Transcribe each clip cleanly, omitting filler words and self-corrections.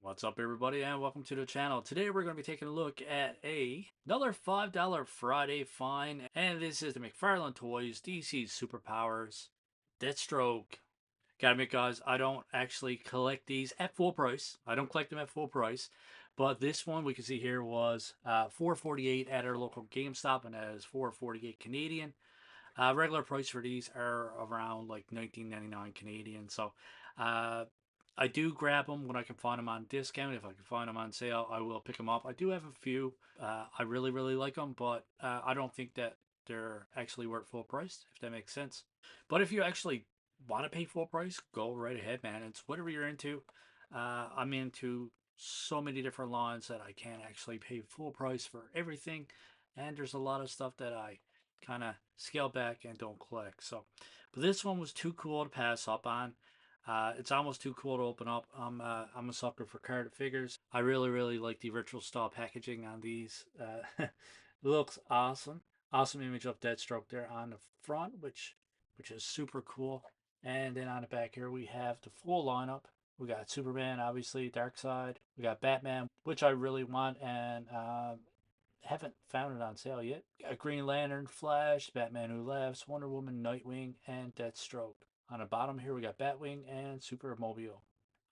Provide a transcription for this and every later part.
What's up, everybody, and welcome to the channel. Today we're going to be taking a look at another $5 Friday find, and this is the McFarlane Toys DC Superpowers Deathstroke. Gotta admit, guys, I don't actually collect these at full price. I don't collect them at full price, but this one we can see here was $4.48 at our local GameStop, and that is $4.48 Canadian. Regular price for these are around like 19.99 Canadian. So uh, I do grab them when I can find them on discount. If I can find them on sale, I will pick them up. I do have a few. I really like them, but I don't think that they're actually worth full price, if that makes sense. But if you actually want to pay full price, go right ahead, man. It's whatever you're into. I'm into so many different lines that I can't actually pay full price for everything. And there's a lot of stuff that I kind of scale back and don't collect. So, but this one was too cool to pass up on. It's almost too cool to open up. I'm a sucker for carded figures. I really like the retro style packaging on these. Looks awesome. Awesome image of Deathstroke there on the front, which is super cool. And then on the back here we have the full lineup. We got Superman, obviously, Darkseid. We got Batman, which I really want, and haven't found it on sale yet. Got Green Lantern, Flash, Batman Who Laughs, Wonder Woman, Nightwing, and Deathstroke. On the bottom here, we got Batwing and Supermobile.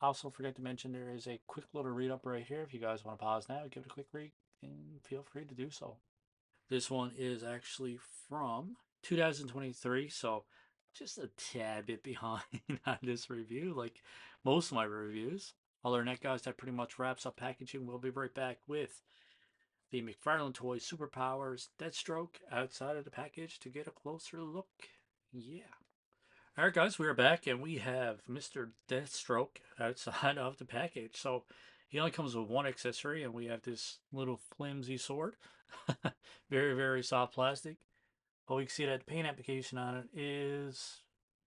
Also, forget to mention there is a quick little read up right here. If you guys want to pause now, give it a quick read, and feel free to do so. This one is actually from 2023, so just a tad bit behind on this review, like most of my reviews. Other than that, guys, that pretty much wraps up packaging. We'll be right back with the McFarlane Toys Superpowers Deathstroke outside of the package to get a closer look. Yeah. Alright, guys, we are back and we have Mr. Deathstroke outside of the package. So he only comes with one accessory, and we have this little flimsy sword. Very soft plastic. But we can see that the paint application on it is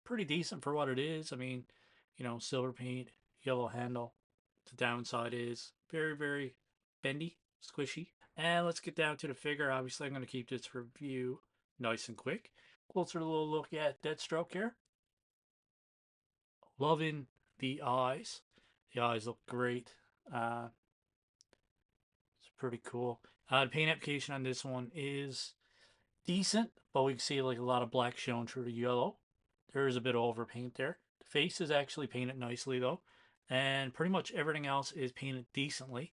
pretty decent for what it is. I mean, silver paint, yellow handle. The downside is very bendy, squishy. And let's get down to the figure. Obviously, I'm going to keep this review nice and quick. Closer little look at Deathstroke here. Loving the eyes. The eyes look great. Uh, it's pretty cool. The paint application on this one is decent, but we can see like a lot of black showing through the yellow. There is a bit of overpaint there. The face is actually painted nicely though, and pretty much everything else is painted decently.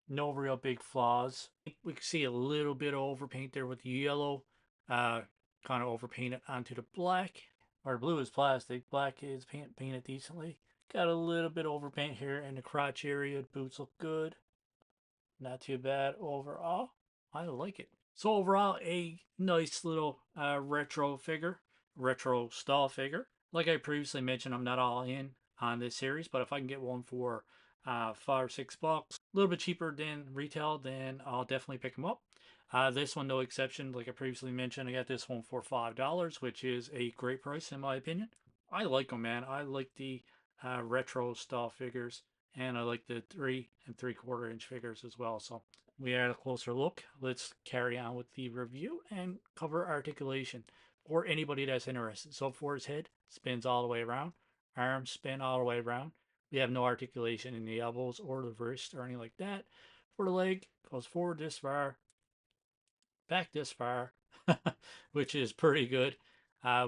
No real big flaws. We can see a little bit of overpaint there with the yellow, kind of overpainted onto the black. Our blue is plastic, black is painted decently. Got a little bit of overpaint here in the crotch area. Boots look good. Not too bad overall. I like it. So overall, a nice little retro figure, retro style figure. Like I previously mentioned, I'm not all in on this series, but if I can get one for $5 or $6, a little bit cheaper than retail, then I'll definitely pick them up. This one, no exception. Like I previously mentioned, I got this one for $5, which is a great price in my opinion. I like them, man. I like the retro style figures, and I like the 3 3/4 inch figures as well. So we had a closer look. Let's carry on with the review and cover articulation or anybody that's interested. So for his head, spins all the way around. Arms spin all the way around. We have no articulation in the elbows or the wrist or anything like that. For the leg, goes forward this far, back this far, which is pretty good.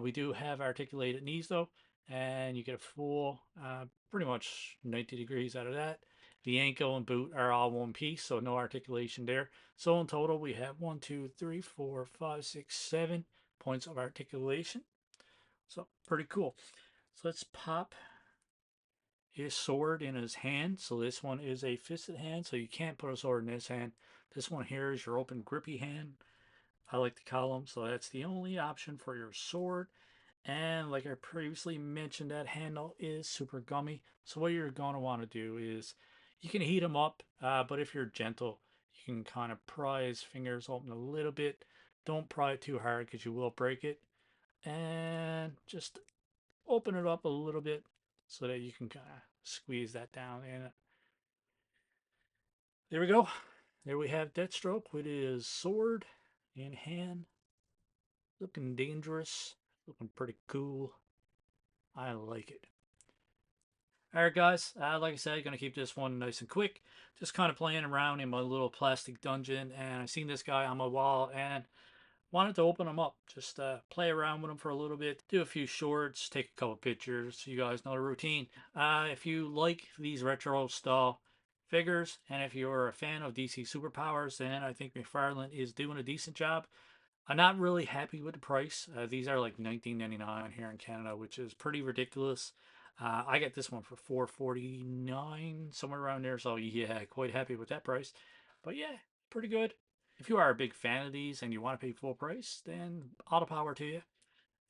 We do have articulated knees though, and you get a full, pretty much 90 degrees out of that. The ankle and boot are all one piece, so no articulation there. So in total, we have 1, 2, 3, 4, 5, 6, 7 points of articulation. So pretty cool. So let's pop his sword in his hand. So this one is a fisted hand, so you can't put a sword in this hand. This one here is your open grippy hand. I like the column, so that's the only option for your sword. And like I previously mentioned, that handle is super gummy. So what you're going to want to do is you can heat them up, but if you're gentle, you can kind of pry his fingers open a little bit. Don't pry it too hard because you will break it. And just open it up a little bit so that you can kind of squeeze that down in it. There we go. There we have Deathstroke with his sword in hand. Looking dangerous. Looking pretty cool. I like it. Alright guys, like I said, gonna keep this one nice and quick. Just kind of playing around in my little plastic dungeon, and I seen this guy on my wall and wanted to open him up. Just play around with him for a little bit, do a few shorts, take a couple pictures. You guys know the routine. If you like these retro style figures, and if you're a fan of DC Superpowers, then I think McFarlane is doing a decent job. I'm not really happy with the price. These are like $19.99 here in Canada, which is pretty ridiculous. I get this one for $4.49, somewhere around there. So yeah, quite happy with that price. But yeah, pretty good. If you are a big fan of these and you want to pay full price, then all the power to you.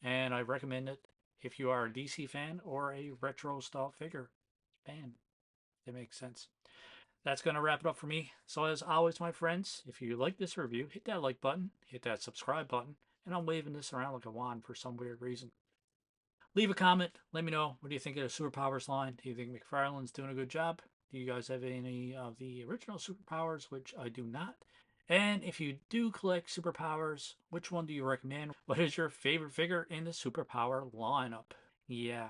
And I recommend it if you are a DC fan or a retro style figure fan. That makes sense. That's going to wrap it up for me. So as always, my friends, if you like this review, hit that like button, hit that subscribe button, and I'm waving this around like a wand for some weird reason. Leave a comment. Let me know, what do you think of the Superpowers line? Do you think McFarlane's doing a good job? Do you guys have any of the original Superpowers, which I do not? And if you do collect Superpowers, which one do you recommend? What is your favorite figure in the Superpower lineup? Yeah.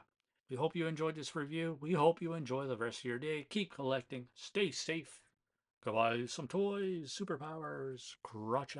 We hope you enjoyed this review. We hope you enjoy the rest of your day. Keep collecting. Stay safe. Go buy some toys, superpowers, crotch